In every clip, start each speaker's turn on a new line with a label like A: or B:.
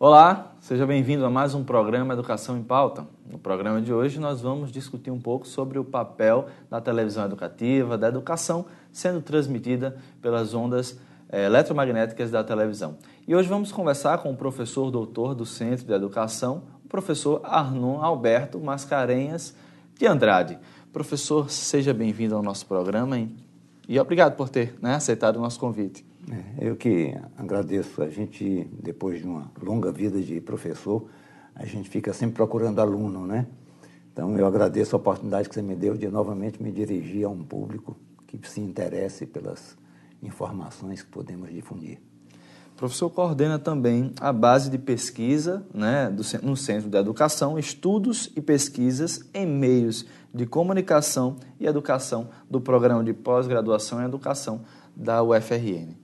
A: Olá, seja bem-vindo a mais um programa Educação em Pauta. No programa de hoje nós vamos discutir um pouco sobre o papel da televisão educativa, da educação sendo transmitida pelas ondas eletromagnéticas da televisão. E hoje vamos conversar com o professor doutor do Centro de Educação, o professor Arnon Alberto Mascarenhas de Andrade. Professor, seja bem-vindo ao nosso programa e obrigado por ter aceitado o nosso convite.
B: Eu que agradeço. A gente, depois de uma longa vida de professor, a gente fica sempre procurando aluno, né? Então, eu agradeço a oportunidade que você me deu de novamente me dirigir a um público que se interesse pelas informações que podemos difundir.
A: O professor coordena também a base de pesquisa no Centro de Educação, estudos e pesquisas em meios de comunicação e educação do Programa de Pós-Graduação em Educação da UFRN.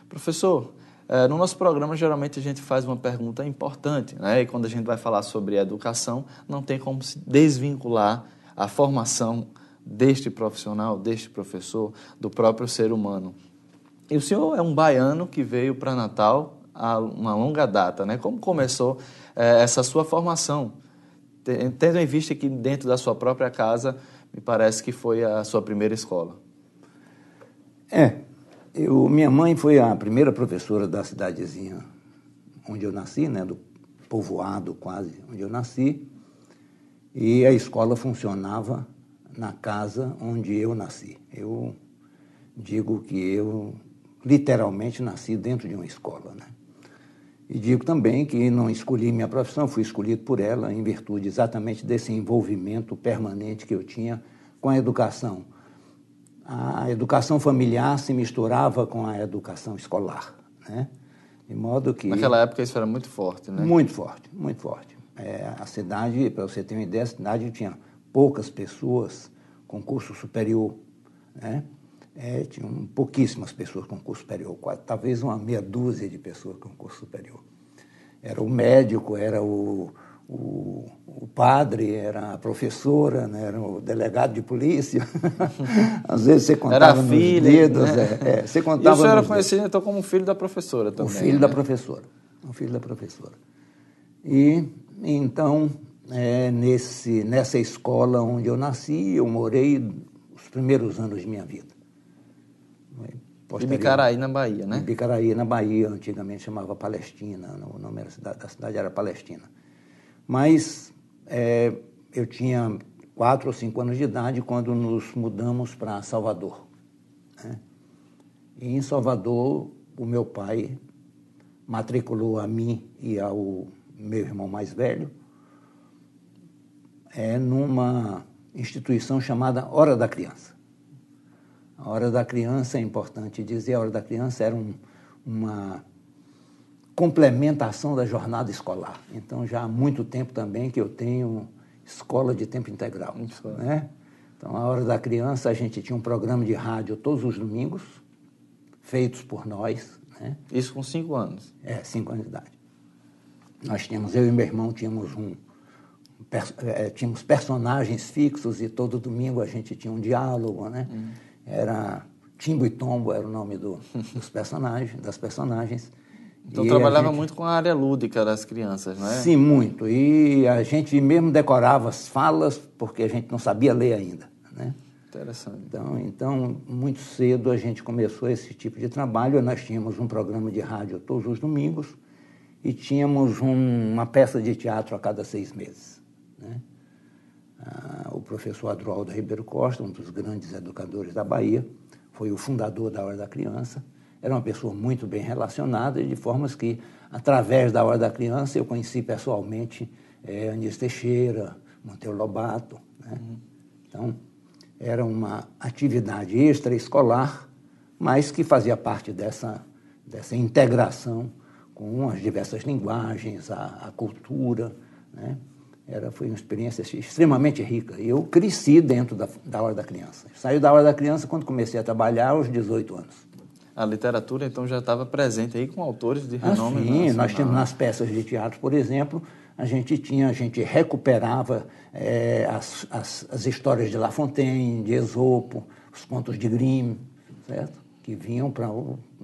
A: Professor, no nosso programa geralmente a gente faz uma pergunta importante, né? E quando a gente vai falar sobre educação, não tem como se desvincular a formação deste profissional, deste professor, do próprio ser humano. E o senhor é um baiano que veio para Natal há uma longa data, né? Como começou essa sua formação? Tendo em vista que dentro da sua própria casa, me parece que foi a sua primeira escola.
B: Minha mãe foi a primeira professora da cidadezinha onde eu nasci, né? Do povoado quase onde eu nasci, e a escola funcionava na casa onde eu nasci. Eu digo que eu literalmente nasci dentro de uma escola, né? E digo também que não escolhi minha profissão, fui escolhido por ela em virtude exatamente desse envolvimento permanente que eu tinha com a educação. A educação familiar se misturava com a educação escolar, né? De modo que...
A: Naquela época isso era muito forte, né?
B: Muito forte, muito forte. A cidade, para você ter uma ideia, a cidade tinha poucas pessoas com curso superior, né? Tinham pouquíssimas pessoas com curso superior, talvez uma meia dúzia de pessoas com curso superior. Era o médico, era o padre, era a professora, né? Era o delegado de polícia. Às vezes você contava nos dedos.
A: Né?
B: Você contava.
A: E o senhor era conhecido então como filho da professora também?
B: O filho da professora. O filho da professora. E então, nessa escola onde eu nasci, eu morei os primeiros anos de minha vida.
A: Em Bicaraí, na Bahia, né?
B: Em Bicaraí, na Bahia, antigamente chamava Palestina, o nome da cidade era Palestina. Mas eu tinha 4 ou 5 anos de idade quando nos mudamos para Salvador, né? E em Salvador, o meu pai matriculou a mim e ao meu irmão mais velho numa instituição chamada Hora da Criança. A Hora da Criança, é importante dizer, a Hora da Criança era uma complementação da jornada escolar. Então, já há muito tempo também que eu tenho escola de tempo integral, né? Então, a Hora da Criança, a gente tinha um programa de rádio todos os domingos, feitos por nós, né?
A: Isso com 5 anos?
B: 5 anos de idade. Eu e meu irmão tínhamos tínhamos personagens fixos e todo domingo a gente tinha um diálogo, né? Era Timbo e Tombo, era o nome das personagens.
A: Então trabalhava muito com a área lúdica das crianças, não é?
B: Sim, muito. E a gente mesmo decorava as falas, porque a gente não sabia ler ainda, né?
A: Interessante.
B: Então, muito cedo a gente começou esse tipo de trabalho. Nós tínhamos um programa de rádio todos os domingos e tínhamos uma peça de teatro a cada 6 meses, né? O professor Adroaldo Ribeiro Costa, um dos grandes educadores da Bahia, foi o fundador da Hora da Criança. Era uma pessoa muito bem relacionada, de formas que, através da Hora da Criança, eu conheci pessoalmente Anísio Teixeira, Monteiro Lobato, né? Então, era uma atividade extraescolar, mas que fazia parte dessa integração com as diversas linguagens, a cultura, né? Foi uma experiência extremamente rica. E eu cresci dentro da Hora da Criança. Saí da Hora da Criança quando comecei a trabalhar aos 18 anos.
A: A literatura, então, já estava presente aí com autores de renome
B: nacional. Sim, nós tínhamos nas peças de teatro, por exemplo, a gente recuperava as histórias de La Fontaine, de Esopo, os contos de Grimm, certo? Que vinham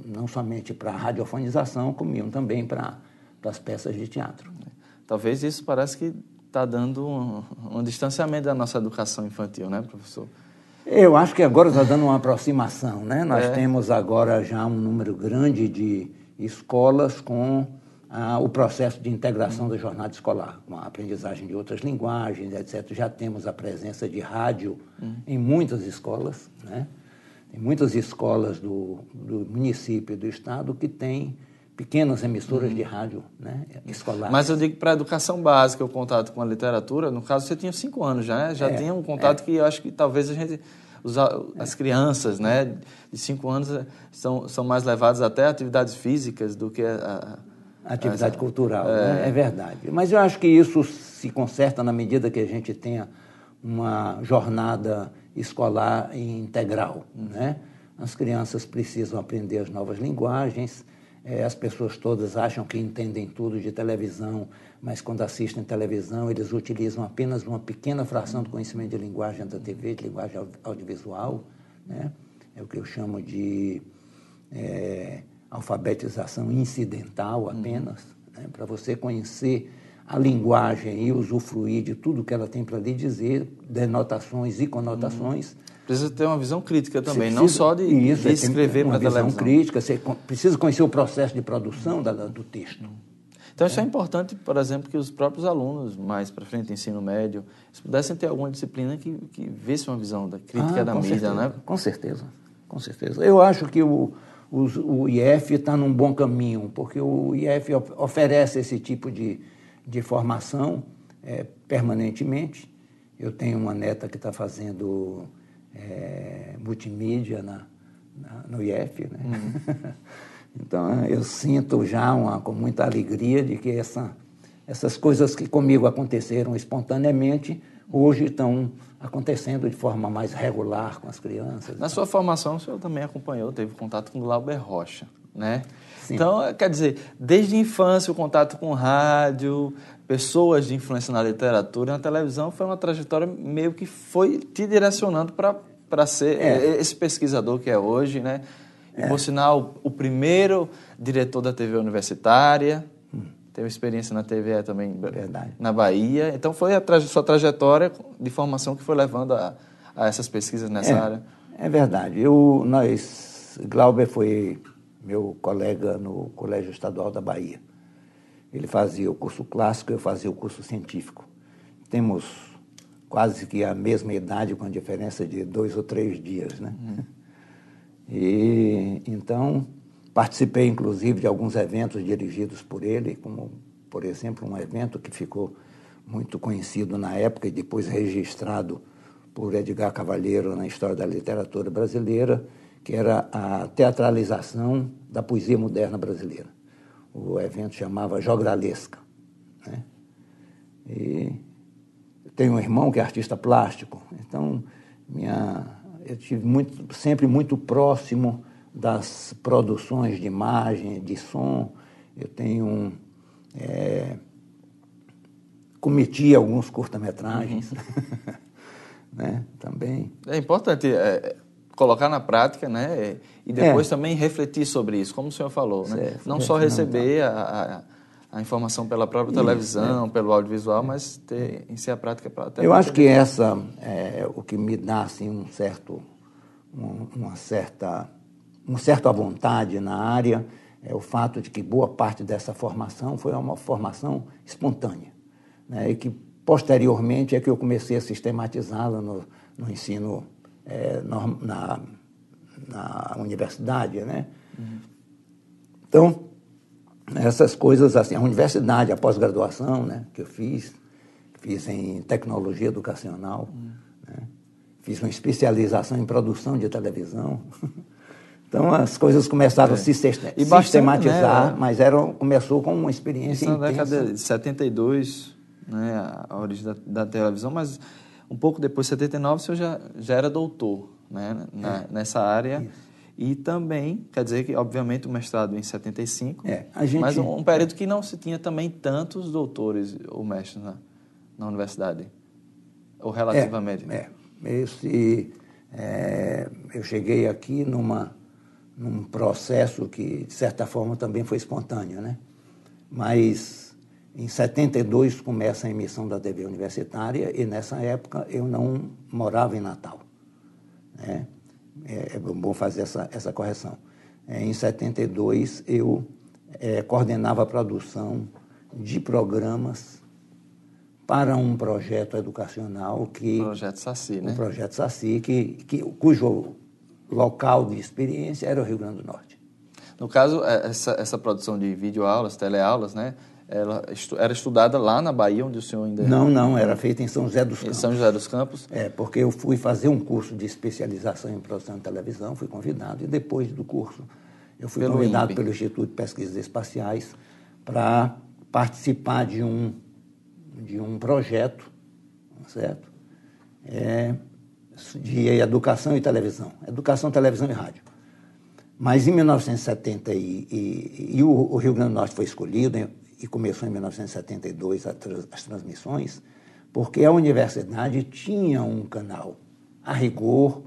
B: não somente para a radiofonização, como iam também para para as peças de teatro.
A: Talvez isso parece que está dando um distanciamento da nossa educação infantil, né, professor?
B: Eu acho que agora está dando uma aproximação, né? Nós temos agora já um número grande de escolas com o processo de integração da jornada escolar, com a aprendizagem de outras linguagens, etc. Já temos a presença de rádio em muitas escolas, né? Tem muitas escolas do município e do estado que têm pequenas emissoras de rádio, né, escolares.
A: Mas eu digo para a educação básica, o contato com a literatura, no caso você tinha 5 anos já, né? Já tinha um contato que eu acho que talvez a gente, as crianças, né, de 5 anos são mais levadas até a atividades físicas do que a
B: atividade cultural, né? É verdade. Mas eu acho que isso se conserta na medida que a gente tenha uma jornada escolar integral, né? As crianças precisam aprender as novas linguagens. As pessoas todas acham que entendem tudo de televisão, mas quando assistem televisão, eles utilizam apenas uma pequena fração do conhecimento de linguagem da TV, de linguagem audiovisual, né? É o que eu chamo de alfabetização incidental apenas, né? Para você conhecer a linguagem e usufruir de tudo que ela tem para lhe dizer, denotações e conotações.
A: Precisa ter uma visão crítica também, não só de escrever para a televisão.
B: Uma visão crítica, você precisa conhecer o processo de produção do texto.
A: Então, isso é importante, por exemplo, que os próprios alunos, mais para frente, ensino médio, pudessem ter alguma disciplina que visse uma visão da crítica da mídia,
B: certeza,
A: né?
B: Com certeza, com certeza. Eu acho que o IF está num bom caminho, porque o IF oferece esse tipo de formação permanentemente. Eu tenho uma neta que está fazendo multimídia no IF, né? Então, eu sinto já com muita alegria de que essas coisas que comigo aconteceram espontaneamente, hoje estão acontecendo de forma mais regular com as crianças.
A: Na sua formação, o senhor também acompanhou, teve contato com o Glauber Rocha, né?
B: Sim.
A: Então, quer dizer, desde a infância, o contato com rádio, pessoas de influência na literatura e na televisão, foi uma trajetória meio que foi te direcionando para ser esse pesquisador que é hoje, né? E, por sinal, o primeiro diretor da TV universitária, teve experiência na TVE também na Bahia. Então, foi a sua trajetória de formação que foi levando a essas pesquisas nessa área.
B: É verdade. Glauber foi meu colega no Colégio Estadual da Bahia. Ele fazia o curso clássico, eu fazia o curso científico. Temos quase que a mesma idade, com a diferença de 2 ou 3 dias, né? E então participei inclusive de alguns eventos dirigidos por ele, como por exemplo um evento que ficou muito conhecido na época e depois registrado por Edgar Cavalheiro na história da literatura brasileira, que era a teatralização da poesia moderna brasileira. O evento chamava Jogralesca, né? E tenho um irmão que é artista plástico, então eu estive sempre muito próximo das produções de imagem, de som. Eu cometi alguns curta-metragens, né, também.
A: É importante colocar na prática, né, e depois também refletir sobre isso, como o senhor falou, né? Não só receber a informação pela própria televisão, pelo audiovisual, mas ter em si a prática para até.
B: Eu acho que essa é o que me dá assim uma certa à vontade na área, é o fato de que boa parte dessa formação foi uma formação espontânea, né? E que posteriormente é que eu comecei a sistematizá-la no ensino na universidade, né? Então, essas coisas assim, a universidade, a pós-graduação, né, que eu fiz em tecnologia educacional, né? Fiz uma especialização em produção de televisão. Então, as coisas começaram a se sistematizar, né? Mas começou com uma experiência intensa.
A: Na década de 72, né, a origem da televisão, mas um pouco depois, de 79, o senhor já era doutor, né, nessa área. Isso. E também, quer dizer que, obviamente, o mestrado em 75, mas um período que não se tinha também tantos doutores ou mestres na universidade, ou relativamente.
B: Eu cheguei aqui num processo que, de certa forma, também foi espontâneo, né? Mas em 72 começa a emissão da TV universitária e nessa época eu não morava em Natal, né? É bom fazer essa correção. Em 72 eu coordenava a produção de programas para um projeto educacional
A: Projeto Saci, né?
B: Um projeto Saci, cujo local de experiência era o Rio Grande do Norte.
A: No caso, essa produção de videoaulas, teleaulas, né? Ela era estudada lá na Bahia, onde o senhor ainda...
B: Não, era feita em São José dos Campos.
A: Em São José dos Campos?
B: Porque eu fui fazer um curso de especialização em produção de televisão, fui convidado, e depois do curso eu fui convidado pelo Instituto de Pesquisas Espaciais para participar de um projeto, certo? De educação e televisão, educação, televisão e rádio. Mas em 1970 o Rio Grande do Norte foi escolhido e começou em 1972 as transmissões, porque a universidade tinha um canal, a rigor,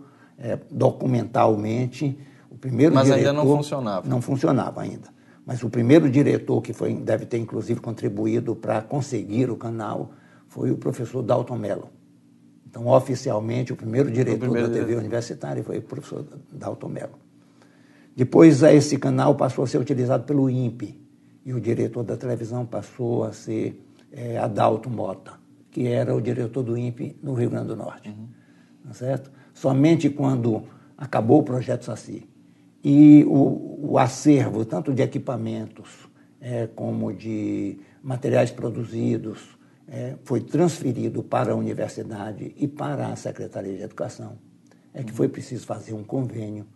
B: documentalmente, o primeiro
A: Mas
B: diretor...
A: ainda não funcionava.
B: Não funcionava ainda. Mas o primeiro diretor, que deve ter inclusive contribuído para conseguir o canal, foi o professor Dalton Mello. Então, oficialmente, o primeiro diretor da TV universitária foi o professor Dalton Mello. Depois, esse canal passou a ser utilizado pelo INPE, e o diretor da televisão passou a ser Adalto Mota, que era o diretor do INPE no Rio Grande do Norte. Tá certo? Somente quando acabou o projeto Saci e o acervo, tanto de equipamentos como de materiais produzidos, foi transferido para a universidade e para a Secretaria de Educação, que foi preciso fazer um convênio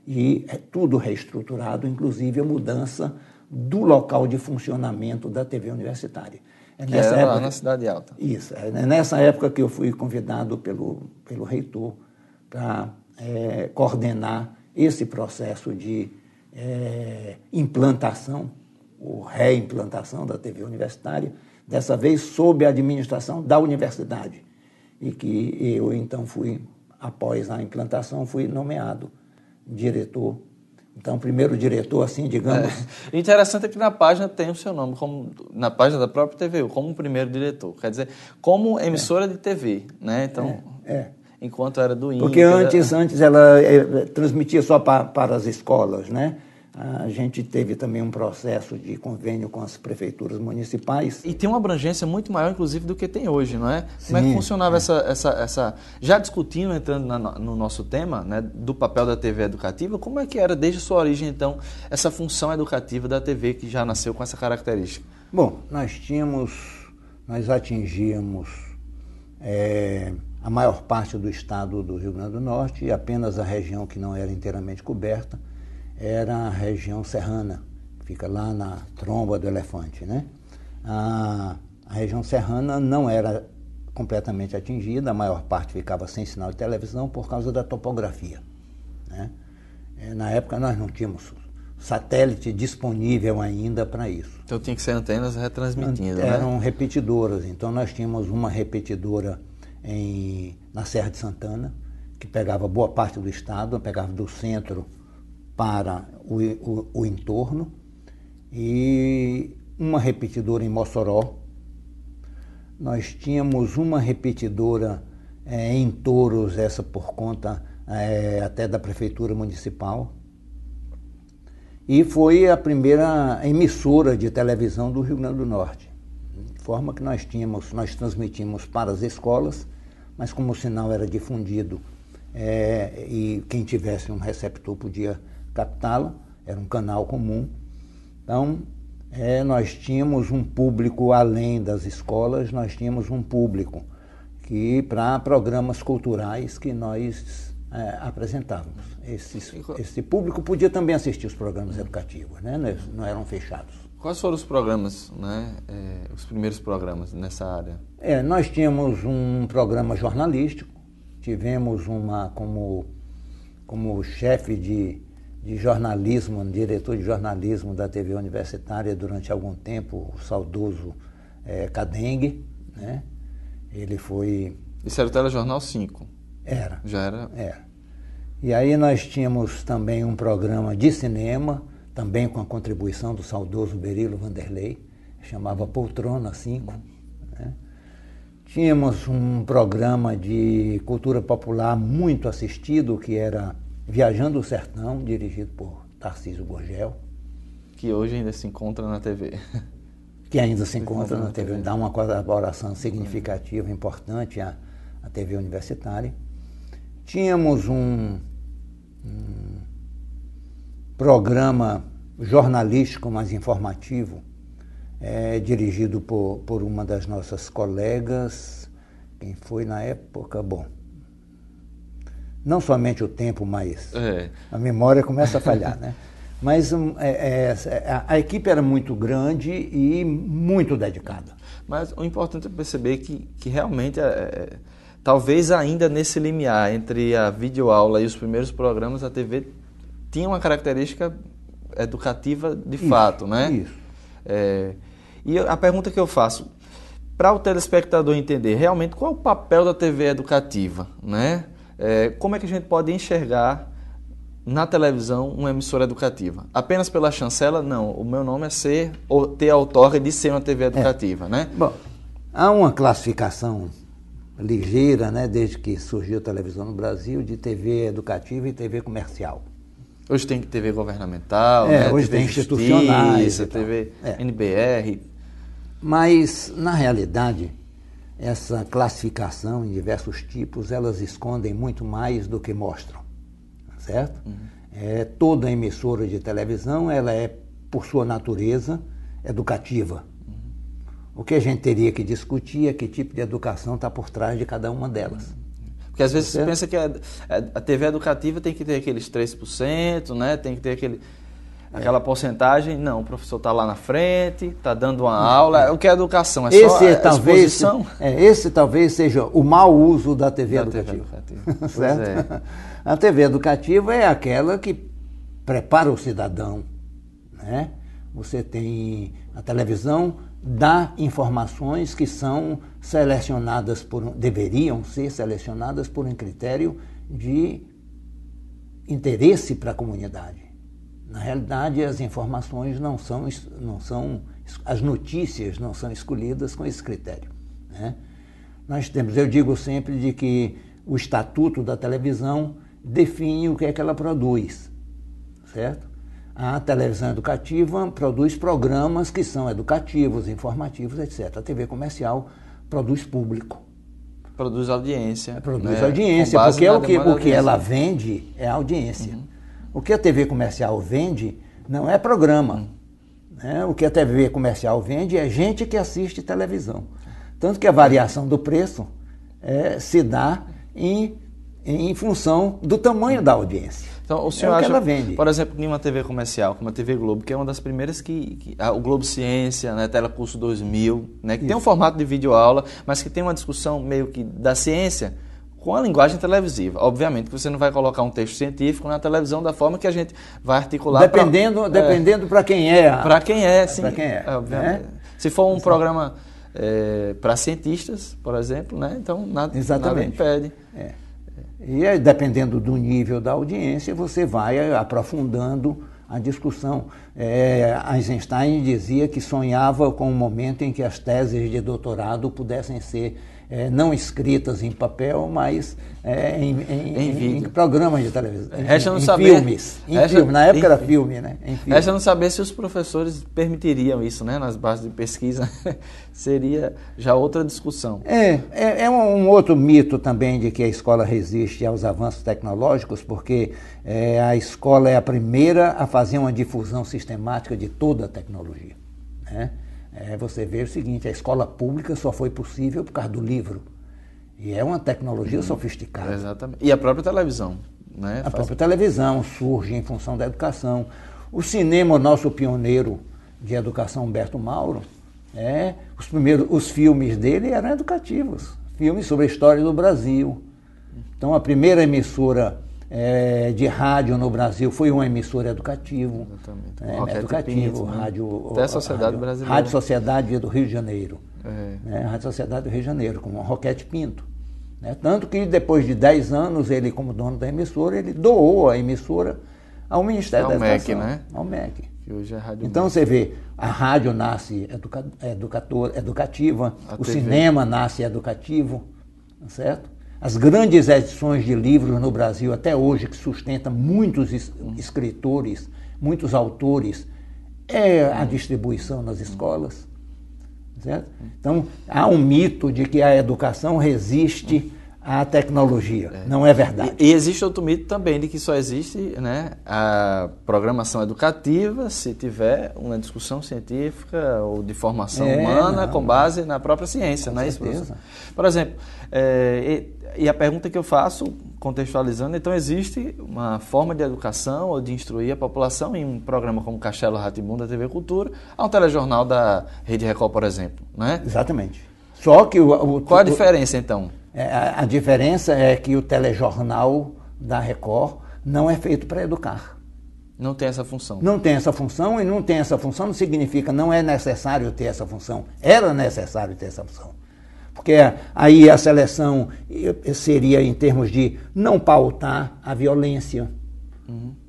B: e tudo reestruturado, inclusive a mudança do local de funcionamento da TV universitária.
A: Nessa época, lá na Cidade Alta.
B: Isso. É nessa época que eu fui convidado pelo reitor para coordenar esse processo de implantação ou reimplantação da TV universitária, dessa vez sob a administração da universidade. E que eu, então, após a implantação, fui nomeado diretor. Então, primeiro diretor, assim, digamos...
A: O interessante é que na página tem o seu nome, na página da própria TVU, como primeiro diretor. Quer dizer, como emissora de TV, né? Então, enquanto era do INPE...
B: Porque antes ela transmitia só para as escolas, né? A gente teve também um processo de convênio com as prefeituras municipais.
A: E tem uma abrangência muito maior, inclusive, do que tem hoje, não é? Sim, como é que funcionava essa... Já discutindo, entrando no nosso tema, né, do papel da TV educativa, como é que era, desde sua origem, então, essa função educativa da TV que já nasceu com essa característica?
B: Bom, nós atingíamos a maior parte do estado do Rio Grande do Norte e apenas a região que não era inteiramente coberta era a região serrana, que fica lá na Tromba do Elefante, né? A região serrana não era completamente atingida, a maior parte ficava sem sinal de televisão por causa da topografia, né? Na época nós não tínhamos satélite disponível ainda para isso.
A: Então tinha que ser antenas retransmitindo, né?
B: Eram repetidoras, então nós tínhamos uma repetidora na Serra de Santana, que pegava boa parte do estado, pegava do centro para o entorno, e uma repetidora em Mossoró. Nós tínhamos uma repetidora em Touros, essa por conta até da Prefeitura Municipal, e foi a primeira emissora de televisão do Rio Grande do Norte, de forma que nós transmitimos para as escolas, mas como o sinal era difundido e quem tivesse um receptor podia captá-la, era um canal comum. Então, nós tínhamos um público, além das escolas, nós tínhamos um público para programas culturais que nós apresentávamos. Esse público podia também assistir os programas educativos, né? Não eram fechados.
A: Quais foram os programas, né? Os primeiros programas nessa área?
B: Nós tínhamos um programa jornalístico, tivemos como chefe de jornalismo, diretor de jornalismo da TV universitária durante algum tempo, o saudoso Cadengue, né? Ele foi...
A: Isso era o Telejornal 5?
B: Era.
A: Já era?
B: Era. E aí nós tínhamos também um programa de cinema, também com a contribuição do saudoso Berilo Vanderlei, chamava Poltrona 5. Né? Tínhamos um programa de cultura popular muito assistido, que era Viajando o Sertão, dirigido por Tarcísio Gurgel.
A: Que hoje ainda se encontra na TV.
B: Que ainda se encontra na TV, dá uma colaboração significativa, importante à TV universitária. Tínhamos um programa jornalístico, mas informativo, dirigido por uma das nossas colegas, quem foi na época, bom, não somente o tempo, mas a memória começa a falhar, né? Mas a equipe era muito grande e muito dedicada.
A: Mas o importante é perceber que realmente, talvez ainda nesse limiar entre a videoaula e os primeiros programas, a TV tinha uma característica educativa de fato, né?
B: Isso.
A: E a pergunta que eu faço, para o telespectador entender realmente qual é o papel da TV educativa, né? Como é que a gente pode enxergar na televisão uma emissora educativa? Apenas pela chancela? Não, o meu nome é ter a outorga de ser uma TV educativa, né?
B: Bom, há uma classificação ligeira, né, desde que surgiu a televisão no Brasil, de TV educativa e TV comercial.
A: Hoje tem TV governamental, né?
B: Hoje
A: TV
B: tem institucionais,
A: Justiça, TV NBR.
B: Mas, na realidade, essa classificação em diversos tipos, elas escondem muito mais do que mostram, certo? Toda emissora de televisão, ela é, por sua natureza, educativa. O que a gente teria que discutir é que tipo de educação está por trás de cada uma delas.
A: Porque às vezes você pensa que a TV educativa tem que ter aqueles 3%, né? Tem que ter aquela porcentagem. Não, o professor está lá na frente, está dando uma aula. O que é educação? Só exposição?
B: Esse talvez seja o mau uso da TV educativa. Certo? A TV educativa é aquela que prepara o cidadão, né? Você tem a televisão, dá informações que são selecionadas deveriam ser selecionadas por um critério de interesse para a comunidade. Na realidade, as informações as notícias não são escolhidas com esse critério, né? Eu digo sempre de que o estatuto da televisão define o que é que ela produz, certo? A televisão educativa produz programas que são educativos, informativos, etc. A TV comercial produz público.
A: Produz audiência.
B: Produz audiência, porque o que ela vende é audiência. O que a TV comercial vende não é programa. Né? O que a TV comercial vende é gente que assiste televisão. Tanto que a variação do preço se dá em função do tamanho da audiência.
A: Então, o senhor acha, por exemplo, que uma TV comercial, como a TV Globo, que é uma das primeiras o Globo Ciência, né, Telecurso 2000, né, que tem um formato de videoaula, mas que tem uma discussão meio que da ciência com a linguagem televisiva. Obviamente que você não vai colocar um texto científico na televisão da forma que a gente vai articular.
B: Dependendo para quem é.
A: Para quem é, sim.
B: Para quem é.
A: Obviamente. Se for um programa para cientistas, por exemplo, né, então nada impede.
B: E dependendo do nível da audiência, você vai aprofundando a discussão. Einstein dizia que sonhava com um momento em que as teses de doutorado pudessem ser não escritas em papel, mas em programas de televisão, filmes. Na época era filme, né?
A: Resta não saber se os professores permitiriam isso, né? Nas bases de pesquisa, seria já outra discussão.
B: É um outro mito também de que a escola resiste aos avanços tecnológicos, porque a escola é a primeira a fazer uma difusão sistemática de toda a tecnologia, né? Você vê o seguinte, a escola pública só foi possível por causa do livro. E é uma tecnologia sofisticada.
A: Exatamente. E a própria televisão, né?
B: A própria televisão surge em função da educação. O cinema, o nosso pioneiro de educação, Humberto Mauro, os filmes dele eram educativos. Filmes sobre a história do Brasil. Então, a primeira emissora de rádio no Brasil foi uma emissora educativa.
A: Exatamente.
B: Educativo,
A: Pinto, né?
B: rádio...
A: Até a Sociedade Brasileira.
B: Rádio Sociedade do Rio de Janeiro. Rádio Sociedade do Rio de Janeiro, com o Roquete Pinto. Tanto que depois de 10 anos, ele como dono da emissora, ele doou a emissora ao Ministério da Educação.
A: MEC, né?
B: Ao MEC.
A: Que hoje é rádio.
B: Então você vê, a rádio nasce educativa, o
A: TV.
B: cinema nasce educativo, certo? As grandes edições de livros no Brasil até hoje, que sustentam muitos escritores, muitos autores, é a distribuição nas escolas, certo? Então, há um mito de que a educação resiste à tecnologia. Não é verdade.
A: E existe outro mito também de que só existe, né, a programação educativa se tiver uma discussão científica ou de formação humana com base na própria ciência, não é isso, professor? Por exemplo, e a pergunta que eu faço, contextualizando, então existe uma forma de educação ou de instruir a população em um programa como Castelo Rá-Tim-Bum da TV Cultura, a um telejornal da Rede Record, por exemplo, né?
B: Exatamente. Só que
A: qual a diferença, então?
B: A diferença é que o telejornal da Record não é feito para educar.
A: Não tem essa função.
B: Não tem essa função, e não tem essa função não significa não é necessário ter essa função. Era necessário ter essa função. Porque aí a seleção seria em termos de não pautar a violência.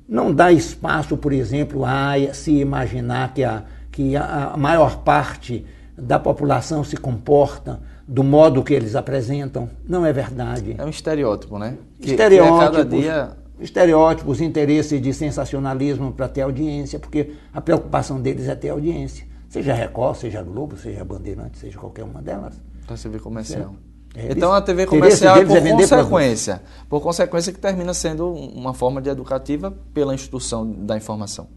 B: Não dá espaço, por exemplo, a se imaginar que a maior parte da população se comporta do modo que eles apresentam. Não é verdade.
A: É um estereótipo, né?
B: Estereótipos,
A: cada dia...
B: estereótipos, interesse de sensacionalismo para ter audiência, porque a preocupação deles é ter audiência. Seja Record, seja Globo, seja Bandeirantes, seja qualquer uma delas.
A: Para TV comercial.
B: Certo?
A: Então a TV comercial é por consequência que termina sendo uma forma de educativa pela instituição da informação.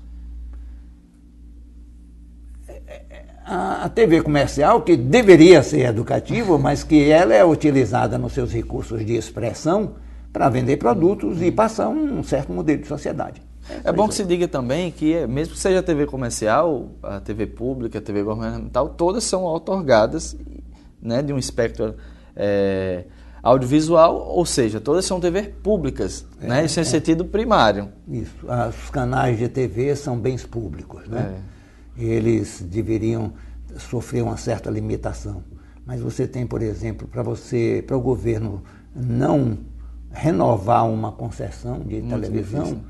B: A TV comercial, que deveria ser educativa, mas que ela é utilizada nos seus recursos de expressão para vender produtos e passar um certo modelo de sociedade.
A: É bom que se diga também que, mesmo que seja a TV comercial, a TV pública, a TV governamental, todas são outorgadas, né, de um espectro audiovisual, ou seja, todas são TV públicas, né, isso é sentido primário.
B: Isso, os canais de TV são bens públicos, né? Eles deveriam sofrer uma certa limitação. Mas você tem, por exemplo, para o governo não renovar uma concessão de televisão, difícil.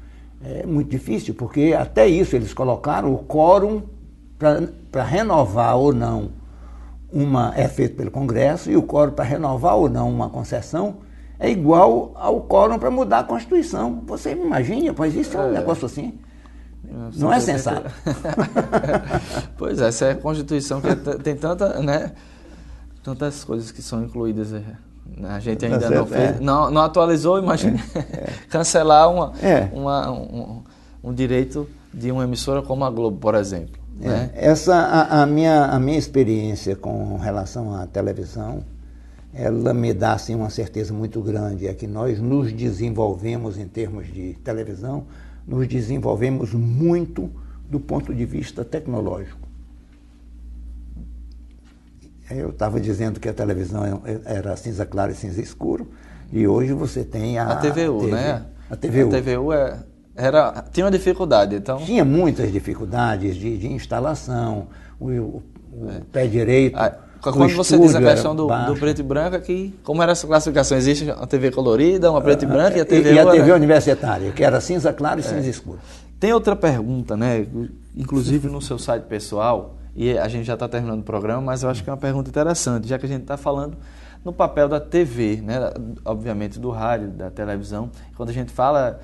B: É muito difícil, porque até isso eles colocaram o quórum para renovar ou não é feito pelo Congresso, e o quórum para renovar ou não uma concessão é igual ao quórum para mudar a Constituição. Você me imagina, pois isso é um negócio assim. Não é sensato.
A: Pois é, essa é a Constituição que tem tantas coisas que são incluídas. A gente ainda não fez, não atualizou, imagina, cancelar um direito de uma emissora como a Globo, por exemplo. Né?
B: A minha experiência com relação à televisão, ela me dá assim, uma certeza muito grande, é que nós nos desenvolvemos em termos de televisão, nos desenvolvemos muito do ponto de vista tecnológico. Eu estava dizendo que a televisão era cinza claro e cinza escuro, e hoje você tem a
A: TVU, né?
B: A TVU.
A: A TVU tinha uma dificuldade, então...
B: Tinha muitas dificuldades de instalação, o pé direito...
A: Quando você diz a questão do preto e branco, aqui, como era essa classificação? Existe uma TV colorida, uma preto e branca e a TVU...
B: E a TV universitária, que era cinza claro e cinza escuro.
A: Tem outra pergunta, né? Inclusive no seu site pessoal, e a gente já está terminando o programa, mas eu acho que é uma pergunta interessante, já que a gente está falando no papel da TV, né? Obviamente do rádio, da televisão. Quando a gente fala,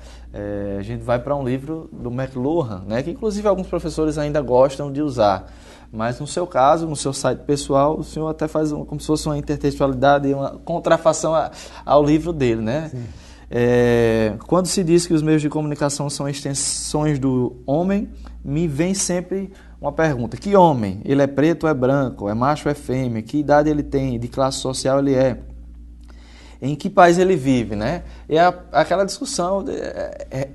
A: a gente vai para um livro do McLuhan, né? Que inclusive alguns professores ainda gostam de usar. Mas no seu caso, no seu site pessoal, o senhor até faz como se fosse uma intertextualidade, uma contrafação ao livro dele, né? Quando se diz que os meios de comunicação são extensões do homem, me vem sempre uma pergunta: que homem? Ele é preto ou é branco? É macho ou é fêmea? Que idade ele tem? De classe social ele é? Em que país ele vive, né? É aquela discussão de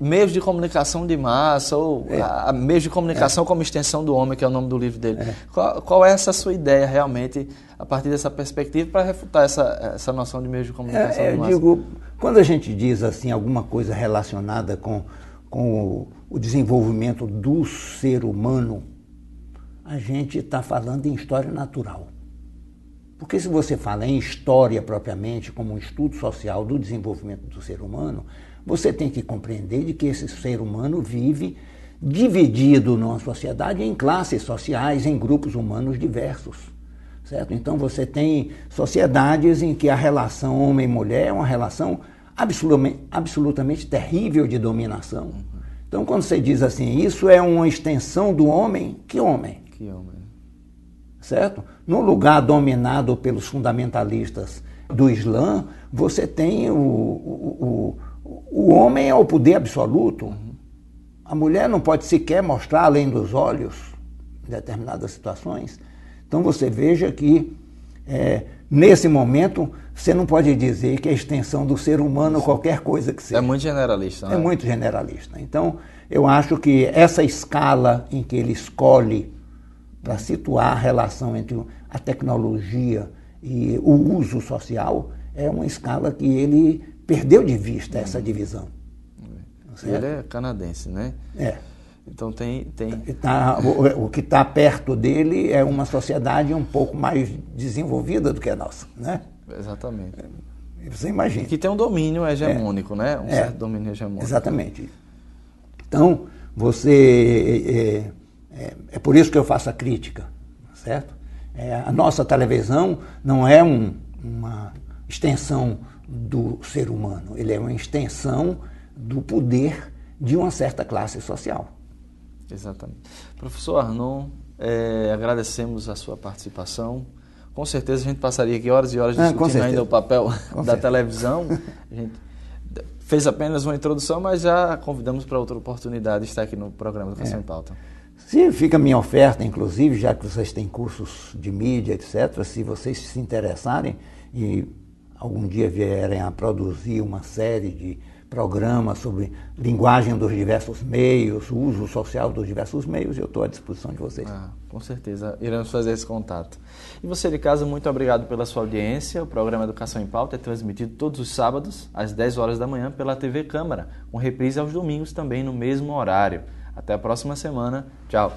A: meios de comunicação de massa ou meios de comunicação como extensão do homem, que é o nome do livro dele. Qual é essa sua ideia realmente a partir dessa perspectiva para refutar essa noção de meios de comunicação de massa?
B: Eu digo, quando a gente diz assim alguma coisa relacionada com o desenvolvimento do ser humano, a gente está falando em história natural. Porque se você fala em história propriamente, como um estudo social do desenvolvimento do ser humano, você tem que compreender de que esse ser humano vive dividido numa sociedade em classes sociais, em grupos humanos diversos. Certo? Então você tem sociedades em que a relação homem-mulher é uma relação absolutamente terrível de dominação. Então quando você diz assim, isso é uma extensão do homem, que homem?
A: Que homem.
B: Certo? No lugar dominado pelos fundamentalistas do Islã, você tem o homem é o poder absoluto. A mulher não pode sequer mostrar além dos olhos em determinadas situações. Então você veja que, nesse momento, você não pode dizer que é a extensão do ser humano qualquer coisa que seja.
A: É muito generalista, né?
B: É muito generalista. Então, eu acho que essa escala em que ele escolhe para situar a relação entre a tecnologia e o uso social é uma escala que ele perdeu de vista essa divisão.
A: Ele é canadense, né?
B: É.
A: Então tem...
B: O que está perto dele é uma sociedade um pouco mais desenvolvida do que a nossa, né?
A: Exatamente.
B: Você imagina.
A: Que tem um domínio hegemônico, né? Um certo domínio hegemônico.
B: Exatamente. Então, você... É por isso que eu faço a crítica, certo? A nossa televisão não é uma extensão do ser humano, ele é uma extensão do poder de uma certa classe social. Exatamente.
A: Professor Arnon, agradecemos a sua participação. Com certeza a gente passaria aqui horas e horas discutindo ainda o papel da televisão. A gente fez apenas uma introdução, mas já convidamos para outra oportunidade de estar aqui no programa Educação em Pauta.
B: Sim, fica a minha oferta, inclusive, já que vocês têm cursos de mídia, etc., se vocês se interessarem e algum dia vierem a produzir uma série de programas sobre linguagem dos diversos meios, o uso social dos diversos meios, eu estou à disposição de vocês.
A: Com certeza, iremos fazer esse contato. E você de casa, muito obrigado pela sua audiência. O programa Educação em Pauta é transmitido todos os sábados, às 10 horas da manhã, pela TV Câmara, com reprise aos domingos também no mesmo horário. Até a próxima semana. Tchau.